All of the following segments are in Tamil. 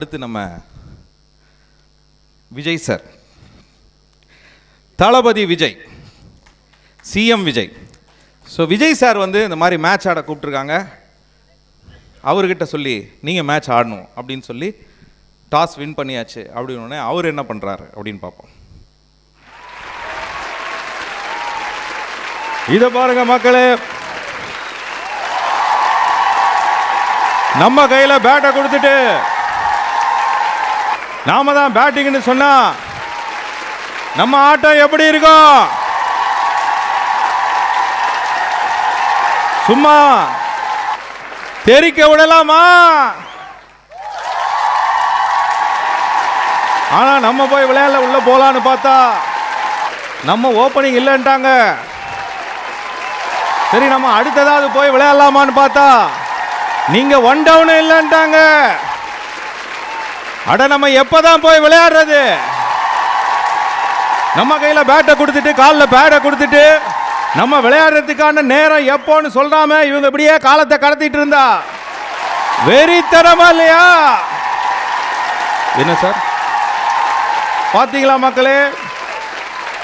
அடுத்து நம்ம Vijay sir, Thalapathy Vijay, CM Vijay. So Vijay sir இந்த மாதிரி மேட்ச் ஆட கூப்பிட்ருக்காங்க. அவர்கிட்ட சொல்லி நீங்கள் மேட்ச் ஆடணும் அப்படின்னு சொல்லி டாஸ் வின் பண்ணியாச்சு அப்படின்னு அவர் என்ன பண்ணுறாரு அப்படின்னு பார்ப்போம். இதை பாருங்க மக்களே, நம்ம கையில் பேட்டை கொடுத்துட்டு நாம தான் பேட்டிங்னு சொன்னா நம்ம ஆட்டம் எப்படி இருக்கும்? சும்மா தெரிக்க விடலாமா? ஆனா நம்ம போய் விளையாட உள்ள போலான்னு பார்த்தா நம்ம ஓப்பனிங் இல்லைன்ட்டாங்க. சரி, நம்ம அடுத்ததாவது போய் விளையாடலாமான்னு பார்த்தா நீங்க ஒன் டவுன் இல்லைன்ட்டாங்க. அட நம்ம எப்பதான் போய் விளையாடுறது? நம்ம கையில பேட்டை கொடுத்துட்டு காலில் பேட்டை கொடுத்துட்டு நம்ம விளையாடுறதுக்கான நேரம் எப்போன்னு சொல்றாம இவங்க இப்படியே காலத்தை கடத்திட்டு இருந்தா வெறித்தனமா இல்லையா? என்ன சார் பாத்தீங்களா மக்களே?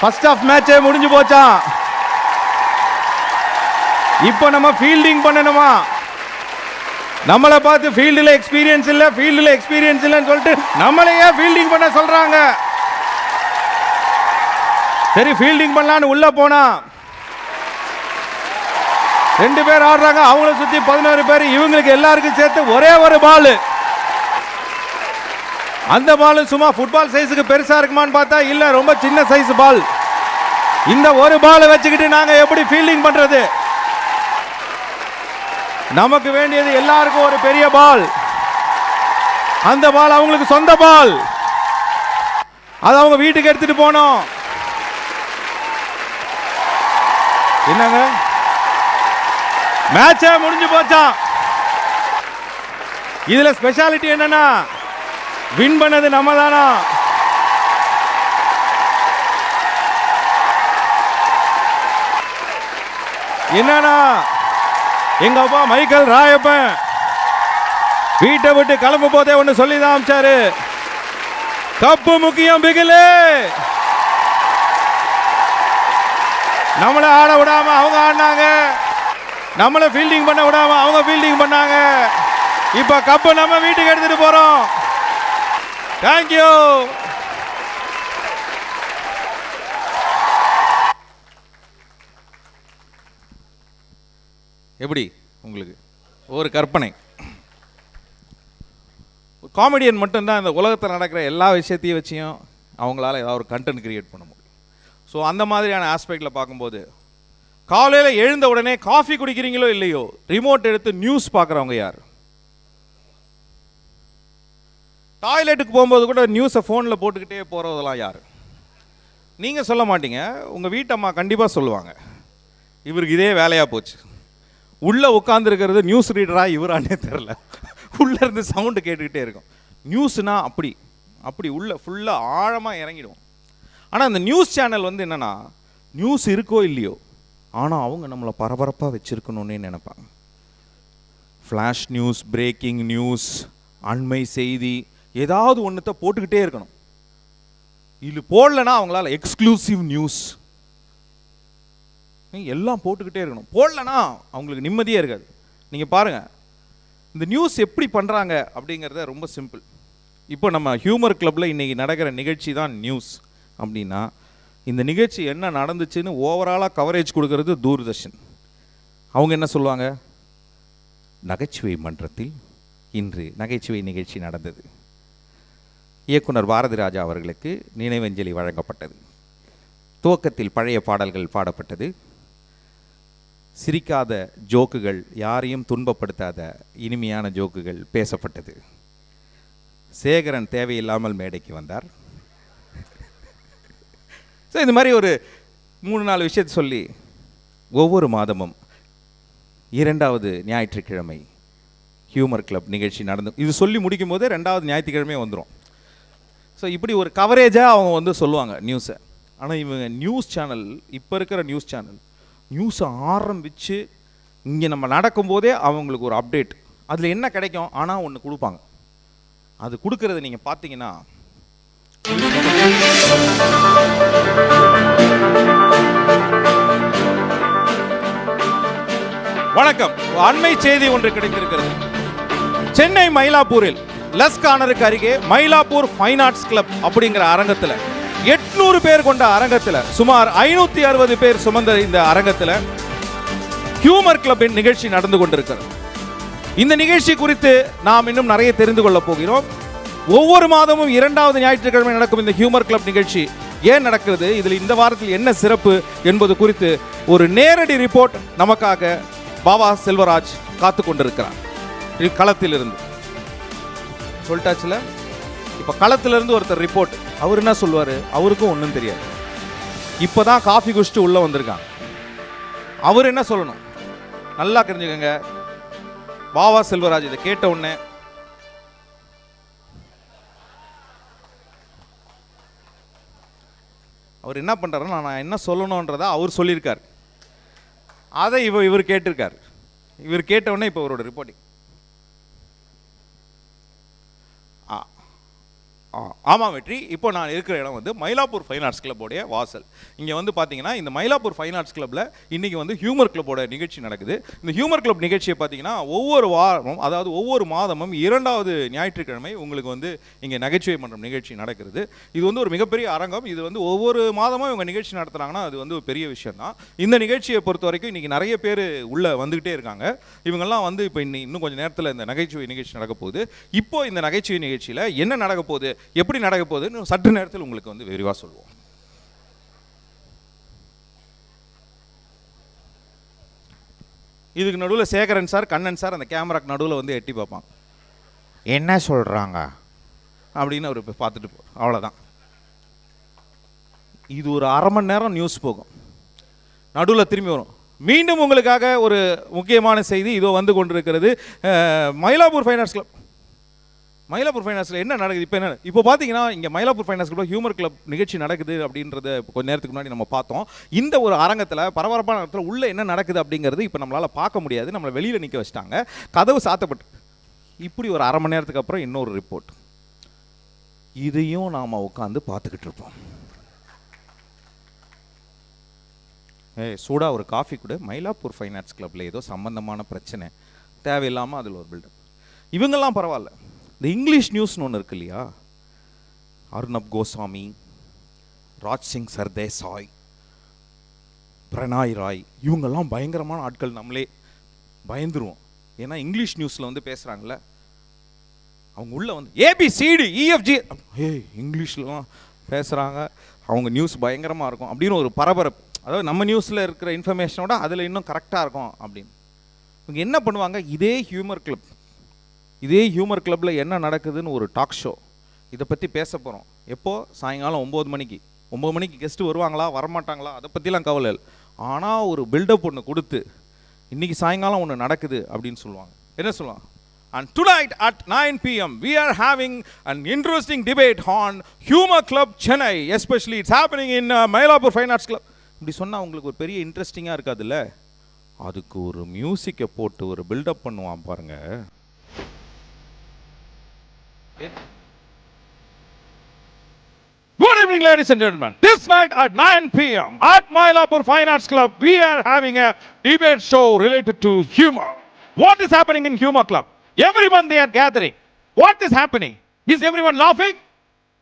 ஃபர்ஸ்ட் ஆஃப் மேட்சே முடிஞ்சு போச்சான். இப்போ நம்ம ஃபீல்டிங் பண்ணணுமா? நம்மளை பார்த்து ஃபீல்டில் எக்ஸ்பீரியன்ஸ் இல்லை, ஃபீல்டில் எக்ஸ்பீரியன்ஸ் இல்லைன்னு சொல்லிட்டு நம்மளையே ஃபீல்டிங் பண்ண சொல்றாங்க. சரி, ஃபீல்டிங் பண்ணலான்னு உள்ள போனா 2 பேர் ஆடுறாங்க, அவங்கள சுத்தி 11 பேர், இவங்களுக்கு எல்லாருக்கும் சேர்த்து ஒரே ஒரு பால். அந்த பால் சும்மா ஃபுட்பால் சைஸுக்கு பெருசா இருக்குமான்னு பார்த்தா இல்ல, ரொம்ப சின்ன சைஸ் பால். இந்த ஒரு பால் வச்சுக்கிட்டு நாங்க எப்படி ஃபீல்டிங் பண்றது? நமக்கு வேண்டியது எல்லாருக்கும் ஒரு பெரிய பால். அந்த பால் அவங்களுக்கு சொந்த பால், அது அவங்க வீட்டுக்கு எடுத்துட்டு போனோம். என்னங்க மேட்சே முடிஞ்சு போச்சா? இதுல ஸ்பெஷாலிட்டி என்னன்னா வின் பண்ணது நம்ம தானா? என்னன்னா எங்க அப்பா மைக்கேல் ராயப்பன் வீட்டை விட்டு கிளம்பும் போதே ஒன்று சொல்லி தான் அமிச்சாரு, கப்பு முக்கியம் பிகிலு. நம்மளை ஆட விடாம அவங்க ஆடினாங்க, நம்மளை ஃபீல்டிங் பண்ண விடாம அவங்க ஃபீல்டிங் பண்ணாங்க. இப்ப கப்பு நம்ம வீட்டுக்கு எடுத்துட்டு போறோம். தேங்க்யூ. எப்படி உங்களுக்கு ஒரு கற்பனை? காமெடியன் மட்டும்தான் இந்த உலகத்தில் நடக்கிற எல்லா விஷயத்தையும் வச்சியும் அவங்களால ஏதாவது ஒரு கண்டென்ட் கிரியேட் பண்ண முடியும். ஸோ அந்த மாதிரியான ஆஸ்பெக்டில் பார்க்கும்போது காலையில் எழுந்த உடனே காஃபி குடிக்கிறீங்களோ இல்லையோ ரிமோட் எடுத்து நியூஸ் பார்க்குறவங்க யார்? டாய்லெட்டுக்கு போகும்போது கூட நியூஸை ஃபோனில் போட்டுக்கிட்டே போகிறதெல்லாம் யார்? நீங்கள் சொல்ல மாட்டீங்க, உங்கள் வீட்டம்மா கண்டிப்பாக சொல்லுவாங்க, இவருக்கு இதே வேலையாக போச்சு. உள்ளே உட்காந்துருக்கிறது நியூஸ் ரீடராக இவரானே தெரில, உள்ளே இருந்து சவுண்டு கேட்டுக்கிட்டே இருக்கும். நியூஸ்னா அப்படி அப்படி உள்ள ஃபுல்லாக ஆழமாக இறங்கிடுவோம். ஆனால் அந்த நியூஸ் சேனல் என்னென்னா நியூஸ் இருக்கோ இல்லையோ ஆனால் அவங்க நம்மளை பரபரப்பாக வச்சுருக்கணுன்னே நினைப்பாங்க. ஃப்ளாஷ் நியூஸ், பிரேக்கிங் நியூஸ், அண்மை செய்தி, ஏதாவது ஒன்றத்தை போட்டுக்கிட்டே இருக்கணும். இது போடலைன்னா அவங்களால எக்ஸ்க்ளூசிவ் நியூஸ் எல்லாம் போட்டுக்கிட்டே இருக்கணும். போடலன்னா அவங்களுக்கு நிம்மதியே இருக்காது. நீங்கள் பாருங்கள் இந்த நியூஸ் எப்படி பண்ணுறாங்க அப்படிங்கிறத ரொம்ப சிம்பிள். இப்போ நம்ம ஹியூமர் கிளப்பில் இன்றைக்கி நடக்கிற நிகழ்ச்சி தான் நியூஸ் அப்படின்னா இந்த நிகழ்ச்சி என்ன நடந்துச்சுன்னு ஓவராலாக கவரேஜ் கொடுக்கறது தூர்தர்ஷன். அவங்க என்ன சொல்லுவாங்க? நகைச்சுவை மன்றத்தில் இன்று நகைச்சுவை நிகழ்ச்சி நடந்தது, இயக்குனர் பாரதி ராஜா அவர்களுக்கு நினைவஞ்சலி வழங்கப்பட்டது, துவக்கத்தில் பழைய பாடல்கள் பாடப்பட்டது, சிரிக்காத ஜோக்குகள், யாரையும் துன்பப்படுத்தாத இனிமையான ஜோக்குகள் பேசப்பட்டது, சேகரன் தேவையில்லாமல் மேடைக்கு வந்தார். ஸோ இந்த மாதிரி ஒரு 3-4 விஷயத்தை சொல்லி ஒவ்வொரு மாதமும் 2வது ஞாயிற்றுக்கிழமை ஹியூமர் கிளப் நிகழ்ச்சி நடந்து இது சொல்லி முடிக்கும் போதே 2வது ஞாயிற்றுக்கிழமை வந்துடும். ஸோ இப்படி ஒரு கவரேஜாக அவங்க சொல்லுவாங்க நியூஸை. ஆனால் இவங்க நியூஸ் சேனல், இப்போ இருக்கிற நியூஸ் சேனல் நியூஸை ஆரம்பித்து இங்கே நம்ம நடக்கும்போதே அவங்களுக்கு ஒரு அப்டேட், அதில் என்ன கிடைக்கும் ஆனால் ஒன்று கொடுப்பாங்க, அது கொடுக்கறத நீங்கள் பார்த்தீங்கன்னா வணக்கம். அண்மை செய்தி ஒன்று கிடைத்திருக்கிறது. சென்னை மயிலாப்பூரில் லஸ் கார்னருக்கு அருகே மயிலாப்பூர் ஃபைன் ஆர்ட்ஸ் கிளப் அப்படிங்கிற அரங்கத்தில் 800 பேர் கொண்ட அரங்கத்தில் சுமார் 560 பேர் சுமந்த இந்த அரங்கத்தில் ஹியூமர் கிளப்பின் நிகழ்ச்சி நடந்து கொண்டிருக்கிறது. இந்த நிகழ்ச்சி குறித்து நாம் இன்னும் நிறைய தெரிந்து கொள்ள போகிறோம். ஒவ்வொரு மாதமும் 2வது ஞாயிற்றுக்கிழமை நடக்கும் இந்த ஹியூமர் கிளப் நிகழ்ச்சி ஏன் நடக்கிறது, இதில் இந்த வாரத்தில் என்ன சிறப்பு என்பது குறித்து ஒரு நேரடி ரிப்போர்ட் நமக்காக பாபா செல்வராஜ் காத்து கொண்டிருக்கிறார். களத்திலிருந்து சொல்லிட்டாச்சுல. இப்போ களத்திலிருந்து ஒருத்தர் ரிப்போர்ட், அவர் என்ன சொல்லுவார், அவருக்கும் ஒன்றும் தெரியாது. இப்போதான் காஃபி குடிச்சிட்டு உள்ளே வந்திருக்காங்க. அவர் என்ன சொல்லணும் நல்லா தெரிஞ்சுக்கங்க. பாபா செல்வராஜ் இதை கேட்ட உடனே அவர் என்ன பண்ணுறாருன்னா, நான் என்ன சொல்லணுன்றதை அவர் சொல்லியிருக்கார். அதை இவர் கேட்டிருக்கார். இவர் கேட்ட உடனே இப்போ அவரோட ரிப்போர்ட்டிங். ஆமாம் வெற்றி, இப்போ நான் இருக்கிற இடம் வந்து மயிலாப்பூர் ஃபைன் ஆர்ட்ஸ் கிளப்போடைய வாசல். இங்கே வந்து பார்த்தீங்கன்னா இந்த மயிலாப்பூர் ஃபைன் ஆர்ட்ஸ் கிளப்பில் இன்றைக்கி வந்து ஹியூமர் கிளப்போட நிகழ்ச்சி நடக்குது. இந்த ஹியூமர் கிளப் நிகழ்ச்சியை பார்த்தீங்கன்னா ஒவ்வொரு வாரமும், அதாவது ஒவ்வொரு மாதமும் 2வது ஞாயிற்றுக்கிழமை உங்களுக்கு வந்து இங்கே நகைச்சுவை மன்றம் நிகழ்ச்சி நடக்கிறது. இது வந்து ஒரு மிகப்பெரிய அரங்கம். இது வந்து ஒவ்வொரு மாதமும் இவங்க நிகழ்ச்சி நடத்துகிறாங்கன்னா அது வந்து ஒரு பெரிய விஷயம் தான். இந்த நிகழ்ச்சியை பொறுத்த வரைக்கும் இன்றைக்கி நிறைய பேர் உள்ளே வந்துக்கிட்டே இருக்காங்க. இவங்கெல்லாம் வந்து இப்போ இன்னும் கொஞ்சம் நேரத்தில் இந்த நகைச்சுவை நிகழ்ச்சி நடக்க போகுது. இப்போ இந்த நகைச்சுவை நிகழ்ச்சியில் என்ன நடக்க போகுது, எப்படி நடக்க போகுதுன்னு சற்று நேரத்தில் உங்களுக்கு வந்து விரிவாக சொல்லுவோம். இதுக்கு நடுவில் சேகரன் சார், கண்ணன் சார் அந்த கேமராக்கு நடுவில் வந்து எட்டி பார்ப்பாங்க, என்ன சொல்கிறாங்க அப்படின்னு அவர் பார்த்துட்டு போ, அவ்வளோதான். இது ஒரு அரை மணி நேரம் நியூஸ் போகும், நடுவில் திரும்பி வரும். மீண்டும் உங்களுக்காக ஒரு முக்கியமான செய்தி இதோ வந்து கொண்டிருக்கிறது. Mylapore fine arts club, Mylapore ஃபைனான்ஸில் என்ன நடக்குது இப்போ பார்த்தீங்கன்னா இங்கே Mylapore finance club humour club நிகழ்ச்சி நடக்குது அப்படின்றத கொஞ்சம் நேரத்துக்கு முன்னாடி நம்ம பார்த்தோம். இந்த ஒரு அரங்கத்தில் பரபரப்பான இடத்துல உள்ளே என்ன நடக்குது அப்படிங்கிறது இப்போ நம்மளால் பார்க்க முடியாது. நம்மளை வெளியில் நிற்க வச்சிட்டாங்க, கதவு சாத்தப்பட்டு. இப்படி ஒரு அரை மணி நேரத்துக்கு அப்புறம் இன்னொரு ரிப்போர்ட், இதையும் நாம் உட்காந்து பார்த்துக்கிட்டு இருப்போம். சூடாக ஒரு காஃபி கூட. மயிலாப்பூர் ஃபைன் ஆர்ட்ஸ் கிளப்பில் ஏதோ சம்பந்தமான பிரச்சனை, தேவையில்லாமல் அதில் ஒரு பில்டப். இவங்கெல்லாம் பரவாயில்ல. இந்த இங்கிலீஷ் நியூஸ்னு ஒன்று இருக்கு இல்லையா, அர்ணப் கோஸ்வாமி, ராஜ் சிங் சர்தேசாய், பிரணாய் ராய், இவங்கெல்லாம் பயங்கரமான ஆட்கள். நம்மளே பயந்துருவோம். ஏன்னா இங்கிலீஷ் நியூஸில் வந்து பேசுகிறாங்கள, அவங்க உள்ள வந்து ஏபிசிடி இஎஃப்ஜி இங்கிலீஷ்லாம் பேசுகிறாங்க. அவங்க நியூஸ் பயங்கரமாக இருக்கும் அப்படின்னு ஒரு பரபரப்பு. அதாவது நம்ம நியூஸில் இருக்கிற இன்ஃபர்மேஷனோட அதில் இன்னும் கரெக்டாக இருக்கும் அப்படின்னு. இவங்க என்ன பண்ணுவாங்க, இதே ஹியூமர் கிளப்பில் என்ன நடக்குதுன்னு ஒரு டாக் ஷோ, இதை பற்றி பேச போகிறோம். எப்போது, சாயங்காலம் 9 மணிக்கு. 9 மணிக்கு கெஸ்ட்டு வருவாங்களா வரமாட்டாங்களா அதை பற்றிலாம் கவலை இல்லை. ஆனால் ஒரு பில்டப் ஒன்று கொடுத்து இன்றைக்கி சாயங்காலம் ஒன்று நடக்குது அப்படின்னு சொல்லுவாங்க. என்ன சொல்லுவாங்க, and tonight at 9 p.m. we are having an interesting debate on Humor Club Chennai, especially it's happening in Mylapore Fine Arts Club. இப்படி சொன்னால் உங்களுக்கு ஒரு பெரிய இன்ட்ரெஸ்டிங்காக இருக்காதுல்ல. அதுக்கு ஒரு மியூசிக்கை போட்டு ஒரு பில்டப் பண்ணுவான் பாருங்க. Good evening, ladies and gentlemen. This night at 9 p.m. at Mylapore Fine Arts Club, we are having a debate show related to humor. What is happening in Humor Club? Everyone they are gathering. What is happening? Is everyone laughing?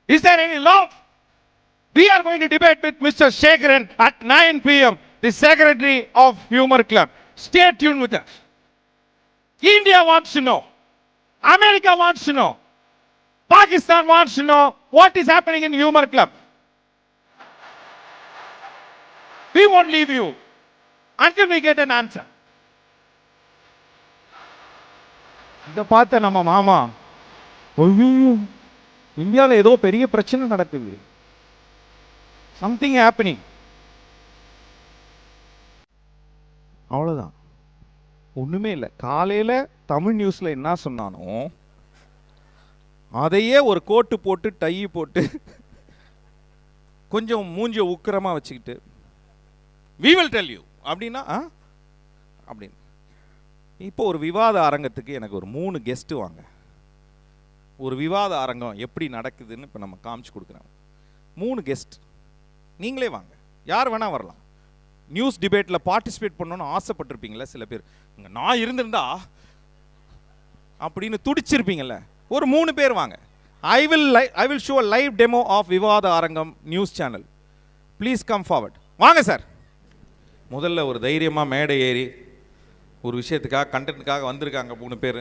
Is there any laugh? We are going to debate with Mr. Shekharan at 9 p.m., the Secretary of Humor Club. Stay tuned with us. India wants to know. America wants to know. Pakistan wants to know what is happening in Humor Club. We won't leave you until we get an answer. இதை பார்த்த நம்ம மாமா, இந்தியாவில் ஏதோ பெரிய பிரச்சனை நடக்குது, சம்திங் ஹேப்பனிங். அவ்வளோதான், ஒன்றுமே இல்லை. காலையில் தமிழ் நியூஸில் என்ன சொன்னானோ அதையே ஒரு கோட்டு போட்டு டை போட்டு கொஞ்சம் மூஞ்சிய உக்கிரமாக வச்சுக்கிட்டு we will tell you அப்படின்னா அப்படின்னு. இப்போ ஒரு விவாத அரங்கத்துக்கு எனக்கு ஒரு 3 கெஸ்ட்டு வாங்க. ஒரு விவாத அரங்கம் எப்படி நடக்குதுன்னு இப்போ நம்ம காமிச்சு கொடுக்குறோம். 3 கெஸ்ட், நீங்களே வாங்க, யார் வேணால் வரலாம். நியூஸ் டிபேட்டில் பார்ட்டிசிபேட் பண்ணணும்னு ஆசைப்பட்டிருப்பீங்களே சில பேர், இங்கே நான் இருந்திருந்தா அப்படின்னு துடிச்சிருப்பீங்கள்ல, ஒரு 3 பேர் வாங்க. I will show a live demo of விவாத அரங்கம் news channel. Please come forward. வாங்க சார். முதல்ல ஒரு தைரியமாக மேடை ஏறி ஒரு விஷயத்துக்காக கண்டென்ட்டுக்காக வந்திருக்காங்க 3 பேர்.